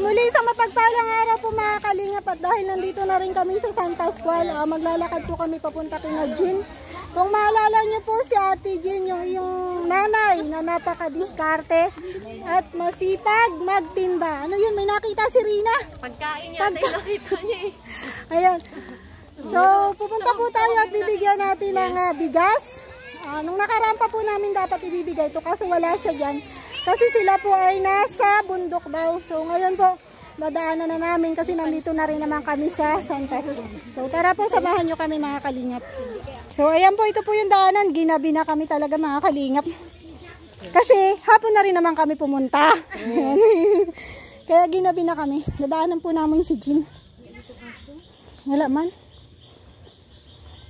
Muli sa mapagpalang araw po mga kalingap at dahil nandito na rin kami sa San Pascual, maglalakad po kami papunta kina Jean. Kung maalala niyo po si Ate Jean, yung nanay na napakadiskarte at masipag magtinda. Ano yun, may nakita si Rina? Pagkain niya, nakita niya eh. Ayan. So, pupunta po tayo at bibigyan natin ng bigas. Nung nakaraan pa po namin dapat ibibigay ito kaso wala siya dyan. Kasi sila po ay nasa bundok daw. So, ngayon po, dadaanan na namin kasi nandito na rin naman kami sa San Pascual. So, tara po, samahan nyo kami mga kalingap. So, ayan po, ito po yung daanan. Ginabi na kami talaga mga kalingap. Kasi, hapon na rin naman kami pumunta. Kaya ginabi na kami. Dadaanan po namin si Jean. Wala man.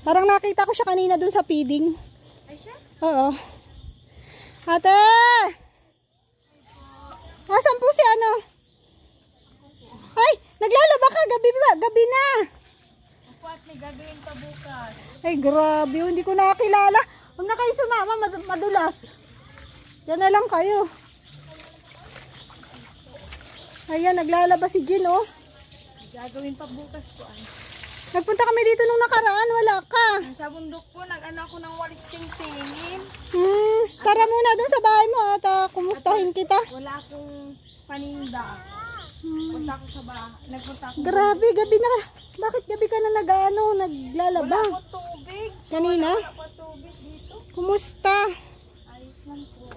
Parang nakita ko siya kanina dun sa feeding. Ay siya? Oo. Ate! Asan po si ano? Ay! Naglalaba ka! Gabi na! Ako at may gagawin pa bukas. Ay grabe! Hindi ko nakakilala. Huwag na kayo sumama. Madulas. Diyan na lang kayo. Ayan. Naglalaba si Jean oh. Gagawin pa bukas po ay. Nagpunta kami dito nung nakaraan. Wala ka. Sa bundok po, nag-ano ako ng walis tingtingin. Tara muna dun sa bahay mo at kumustahin kita. Wala akong paninda. Punta ako sa bahay. Nagpunta ako. Grabe, gabi na. Bakit gabi ka na naglalaba? Wala po tubig. Kanina? Wala po tubig dito. Kumusta? Ayos lang po.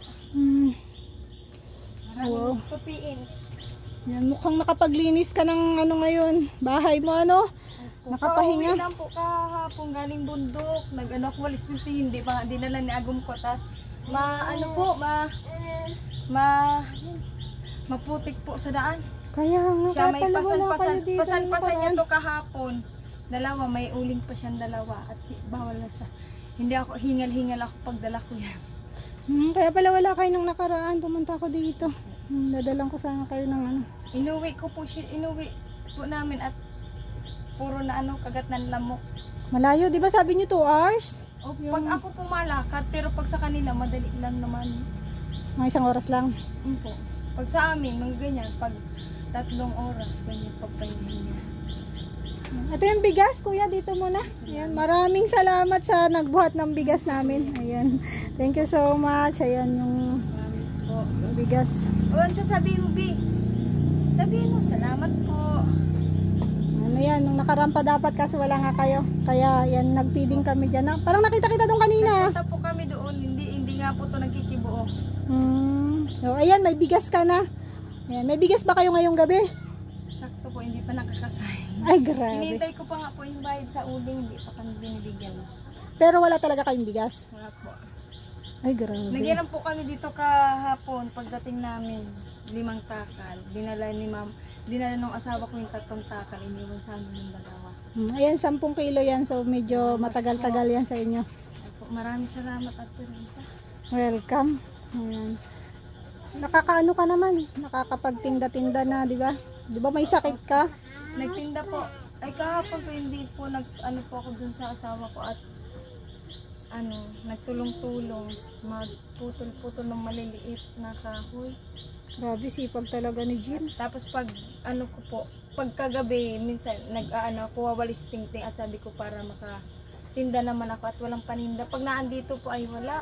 Wow. Maraming tupiin. Yan, mukhang nakapaglinis ka ng ano ngayon. Bahay mo ano? Nakapahinga. Pauwi lang po kahapon galing bundok. Nag-ano ako walis tingtingin. Hindi pa dinala ni Agum ko. Maputik po sa daan. Kaya nga, Siya may pasan-pasan pasan niya to kahapon. Dalawa, may uling pa siyang dalawa at bawal na sa. Hindi ako hingal-hingal ako pagdala ko yan. Kaya pala wala kayo nung nakaraan. Pumunta ako dito. Dadalang ko sana kayo ng ano. Inuwi po namin at puro na kagat ng lamok. Malayo, di ba sabi niyo 2 hours? O, pag ako pumalakad, pero pag sa kanila madali lang naman. Mga 1 oras lang. Po. Pag sa amin, mga ganyan, pag 3 oras, ganyan pagpahinga. Ito yung bigas, kuya, dito muna. Ayan, maraming salamat sa nagbuhat ng bigas namin. Ayan. Thank you so much. Ayan yung bigas. O, ano sabihin mo, B? Sabihin mo, salamat po. Ano yan, nung nakaraan pa dapat kasi wala nga kayo. Kaya yan, nagpiding kami dyan. Parang nakita kita doon kanina. Nagpunta po kami doon, hindi nga po ito nagkikibuo. So, ayan, may bigas ka na. Ayan, may bigas ba kayo ngayong gabi? Sakto po, hindi pa nakakasayang. Ay, grabe. Hinihintay ko pa nga po yung bayad sa uling, hindi pa kami binibigyan. Pero wala talaga kayong bigas? Wala po. Ay, grabe. Nagyaran po kami dito kahapon, pagdating namin, 5 takal. Dinala nung asawa ko yung 3 takal, iniwan sa amin yung dalawa. Ayan, 10 kilo yan. So, medyo matagal-tagal yan sa inyo. Maraming salamat at Rita. Welcome. Ayan. Nakakaano ka naman? Nakakapagtinda-tinda na, di ba? Di ba may sakit ka? Nagtinda po. Ay kahapon po hindi po po ako dun sa asawa ko at nagtulong-tulong. Magputol-putol ng maliliit na kahoy. Grabe, sipag talaga ni Jean. Tapos pag pagkagabi minsan kuha walis tingting at sabi ko para makatinda naman ako at walang paninda. Pag naandito po ay wala.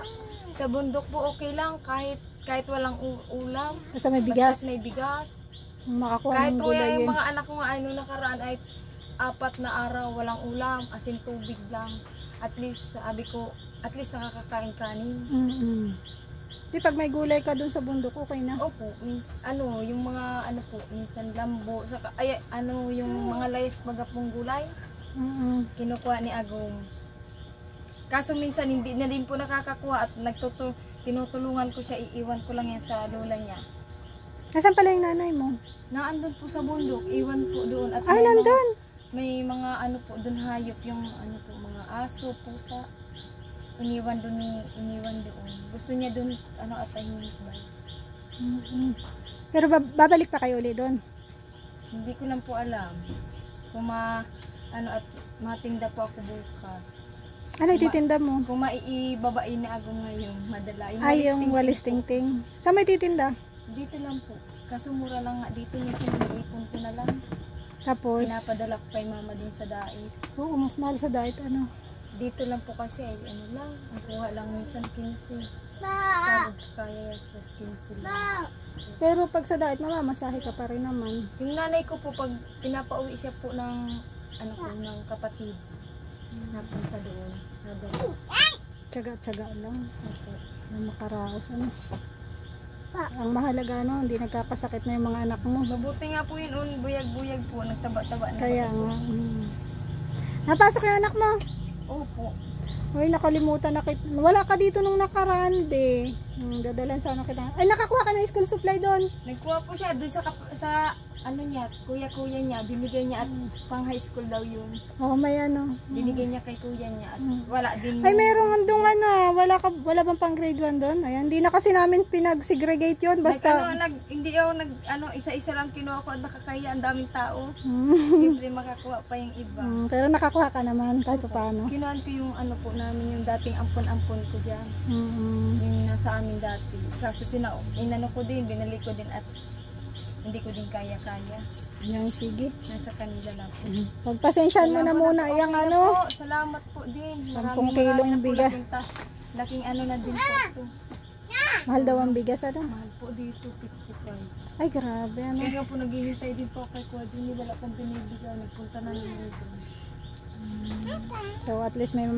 Sa bundok po okay lang kahit walang ulam. Basta may bigas. Basta may bigas. Makakuha Kahit ng po gulay yung yun. mga anak ko nga nung nakaraan ay 4 na araw walang ulam, asin tubig lang. At least nakakakain kanin. Di pag may gulay ka dun sa bundok, okay na? Opo, yung mga minsan lambo, saka yung mga layas baga pong gulay. Kinukuha ni Agong. Kaso minsan hindi na din po nakakakuha at tinutulungan ko siya, iiwan ko lang yan sa lola niya. Nasaan pala yung nanay mo? Naandun po sa bundok, iwan po doon at Ay, nandun! May mga doon hayop, yung mga aso, pusa. Iniwan doon. Gusto niya doon at tahimik ba? Pero babalik pa kayo ulit doon? Hindi ko lang po alam. Kung at matinda po ako bukas. Ano ititinda mo? Kung maiibabain na ako ngayon, madala. Ay, yung walis tingting. Saan may titinda? Dito lang po. Kaso mura lang nga dito, minsan iniipon ko na lang. Tapos, Pinapadala ko kay mama din sa dait. oo, mas mahal sa diet, ano. Dito lang po kasi, ay ano lang, ang kuha lang minsan 15. Pagod kaya sa 15 lang. Pero pag sa diet, mamamasahe ka pa rin naman. Yung nanay ko po, pag pinapauwi siya po ng, ano po, ng kapatid, napunta doon, nadala. Tsaga-tsaga lang. Opo. Yung makaraos, ano. Ang mahalaga, no, hindi nagkakasakit na yung mga anak mo. Mabuti nga po yun, buyag-buyag po, nagtaba-taba na. Kaya nga. Napasok yung anak mo? Opo. Uy, nakalimutan na kita. Wala ka dito nung nakaraan, be. Dadalan sana kita. Ay, nakakuha ka ng school supply doon. Nagkuha po siya doon sa ano niya, kuya-kuya niya, binigay niya at pang high school daw yun. Oo, may ano. Binigay niya kay kuya niya at wala din. Ay, merong andong ano, wala bang pang grade 1 doon? Ayan, hindi na kasi namin pinag-segregate yun. Basta, Hindi ako isa-isa lang kinuha ko at nakakaya ang daming tao. Siyempre makakuha pa yung iba. Pero nakakuha ka naman, kahit paano. Kinuhaan ko yung ano po namin, yung dating ampon-ampon ko dyan. Yung nasa amin dati. Kaso inano ko din, binalik ko din at hindi ko din kaya-kaya. Ayan, sige. Nasa kanila lang po. Pagpasensyahan mo na muna, yung ano. Po, salamat po din. 10 kilong bigas. Laking ano na din po ito. Mahal daw ang bigas, ano? Mahal po dito, 55. Ay, grabe, ano. Kaya nga po naghihintay din po kay Kuya Juni, wala pang binibigay. Nagpunta na naman dito. So, at least may Nakauling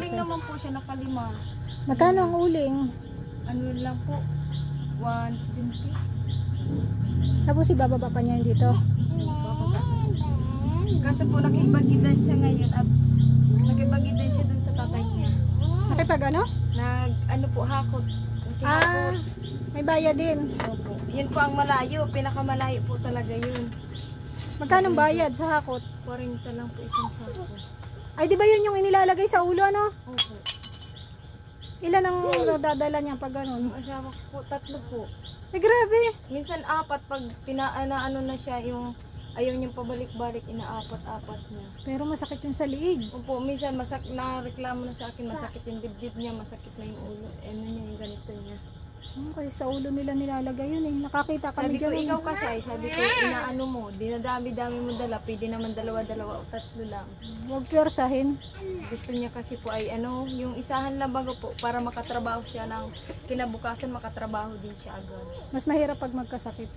makakapagsa. naman po siya, nakalima. Magkano ang uling? Ano lang po, 170. Tapos ibababa pa niya yun dito. Kaso po nakipag-edad siya ngayon at nakipag-edad siya dun sa tatay niya. Nakipag ano? Ano po, hakot. Ah, may bayad din. Opo. Yun po ang malayo, pinakamalayo po talaga yun. Magkano bayad sa hakot? 40 lang po isang sako. Ay, di ba yun yung inilalagay sa ulo, ano? Opo. Ilan ang dadala niya pag ganun? Yung asawa ko po, 3 po. Ay, grabe. Minsan 4 pag ano na siya, yung ayaw niyang pabalik-balik, ina-4 niya. Pero masakit yung sa liig. Opo, minsan nareklamo na sa akin, masakit yung dibdib niya, masakit na yung ulo. Ano niya, yung ganito niya. Kasi sa ulo nila nilalagay yun eh. Nakakita kami Sabi ko, dyan. ikaw kasi ay, sabi ko, inaano mo, dinadami-dami mo dala, pwede naman 2-2 o 3 lang. Huwag pwersahin. Gusto niya kasi po ay ano, yung isahan na bago po, para makatrabaho siya ng kinabukasan, makatrabaho din siya agad. Mas mahirap pag magkasakit.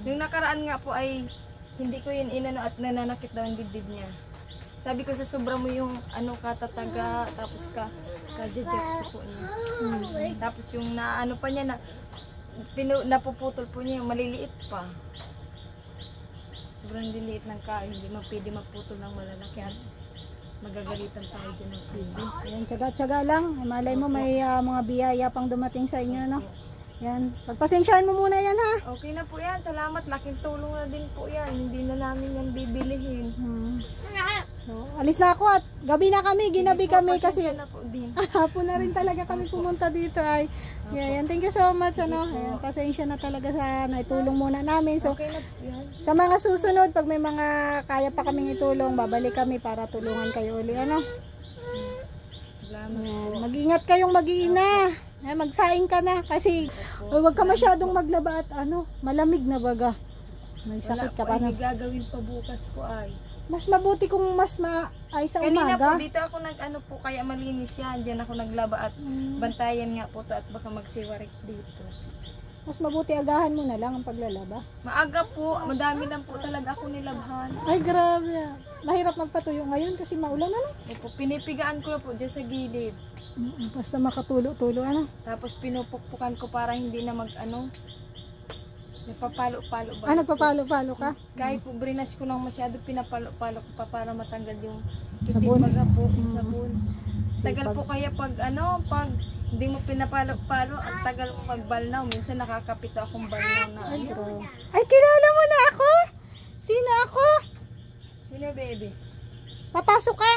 Yung nakaraan nga po ay, hindi ko yun inano at nananakit daw ang dibdib niya. Sabi ko sa sobra mo yung ano katataga, tapos ka-jejepso po niya. Tapos yung naano pa niya, napuputol po niya, yung maliliit pa. Sobrang liliit ng kain, hindi pwede magputol ng malalaki at magagalitan tayo dyan ng sili. Ayan, tsaga-tsaga lang. Ay, malay mo may mga biyaya pang dumating sa inyo, no? Yan. Pagpasensyahan mo muna yan, ha? Okay na po yan, salamat. Laking tulong na din po yan. Hindi na namin yan bibilihin. So, alis na ako at gabi na kami, ginabi kami kasi Pasensya na po din. hapon na rin talaga kami pumunta dito ay. Yan, thank you so much, ano. Ayan, pasensya na talaga sa naitulong muna namin. So, Okay na po yan. sa mga susunod, pag may mga kaya pa kaming itulong, babalik kami para tulungan kayo uli, ano. Salamat Ayan, po. mag-ingat kayong mag-iina. Ayan, magsaing ka na kasi huwag ka masyadong maglaba at ano, malamig na baga. May sakit ka pa Wala po, na. ay may gagawin pa bukas po ay. Mas mabuti kung mas ay sa Kanina umaga. po, dito ako nag-ano po, kaya malinis yan. Diyan ako naglaba at bantayan nga po to at baka magsiwarik dito. Mas mabuti agahan mo na lang ang paglalaba. Maaga po, madami lang po talaga ako nilabhan. Ay, grabe. Mahirap magpatuyo ngayon kasi maulan, ano? Opo, pinipigaan ko na po dyan sa gilid. Basta makatulo-tulo, ano? Tapos pinupukpukan ko para hindi na mag-ano. Napapalo-palo ba? Nagpapalo-palo ka? Kahit po brinas ko nang masyado, pinapalo-palo ko pa para matanggal yung Sabon. baga po, yung sabon. Tagal Sipag. po kaya pag ano, pag hindi mo pinapalo-palo, ang tagal mo magbalnaw. Minsan nakakapito akong balnaw na ano. Ay, kilala mo na ako? Sino ako? Sino baby? Papasok ka?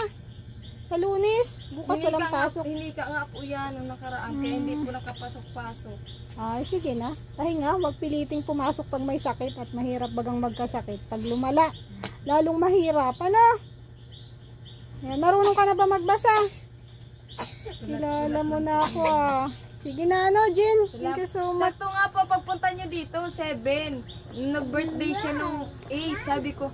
Sa Lunes? Bukas walang pasok. Hindi ka nga po yan nung nakaraan, kaya hindi po nakapasok-pasok. Ay, sige na. Pahinga, huwag piliting pumasok pag may sakit at mahirap bagang magkasakit. Pag lumala, lalong mahirap. Ano? Yan, marunong ka na ba magbasa? Kilala mo na ako, ah. Sige na Jean. Thank you so much. Sakto nga po, pagpunta nyo dito, 7. Nag-birthday siya nung 8. Sabi ko,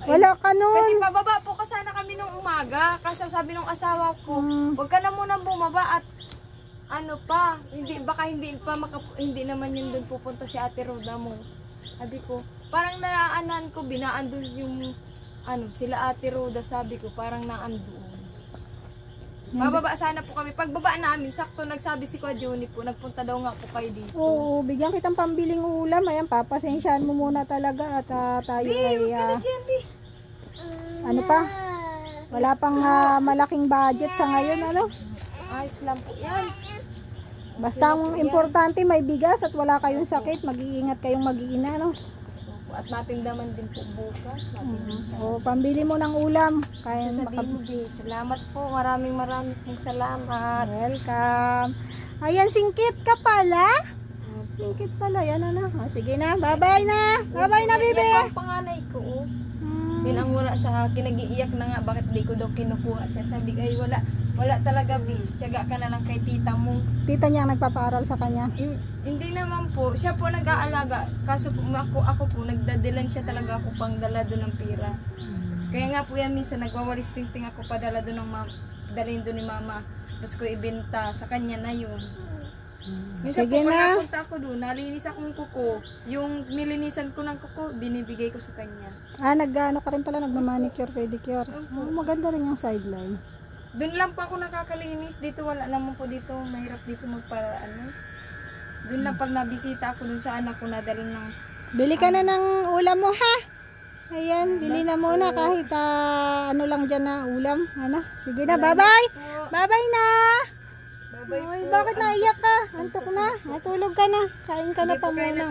Wala ka nun. kasi pababa po ka sana kami nung umaga. Kaso sabi nung asawa ko, huwag ka na muna bumaba at ano pa, hindi naman yun doon pupunta si Ate Roda mo. Sabi ko, parang naanan ko, binaan doon yung sila Ate Roda, sabi ko, parang naan doon. Bababa sana po kami. Pagbaba namin, sakto nagsabi si Kwa Juni po, nagpunta daw nga po kayo dito. Oo, bigyan kitang pambiling ulam. Ayan, papasensyahan mo muna talaga at tayo ay ano pa? Wala pang malaking budget sa ngayon, Ayos lang po yan. Basta ang importante may bigas at wala kayong sakit, mag-iingat kayong mag-iina, At natindaman din po bukas. O, pambili mo ng ulam. Kaya Sasabihin, salamat po. Maraming pong salamat. Welcome. Ayan, singkit ka pala. Singkit pala, yan sige na, bye-bye na. Bye-bye na, bibi. Yan po ang panganay ko. Yan ang wala sa akin. Nag-iiyak na nga, bakit di ko daw kinukuha siya. Sabi ay wala talaga, bi. Tiyaga ka na lang kay tita mo. Tita niya ang nagpapaaral sa kanya. Hindi naman po. Siya po nag-aalaga. Kaso po, ako po, nagdadilan siya talaga ako pang dala doon ng pira. Kaya nga po yan, minsan nagwawalis tingting ako padala doon ng dalhin doon ni mama. Tapos ko ibenta sa kanya na yun. Minsan Sige po, na. pag napunta ako doon, nalinis akong kuko. Yung nilinisan ko ng kuko, binibigay ko sa kanya. Nag-ano ka rin pala, nagmamanicure, pedicure. Maganda rin yung sideline. Doon lang po ako nakakalinis. Dito wala naman po dito. Mahirap dito Doon lang pag nabisita ako doon sa anak ko, nadalo ng... Bili ka na ng ulam mo, ha? Ayan, bili na muna kahit ano lang dyan na ulam. Sige na, bye-bye! Bye-bye na! Ay, bakit naiyak ka? Antok na? Matulog ka na. Kain ka na pa muna.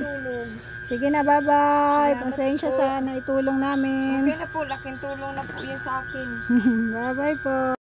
Sige na, bye-bye. Pasensya sa naitulong namin. Okay na po, laking tulong na po yan sa akin. Bye-bye po.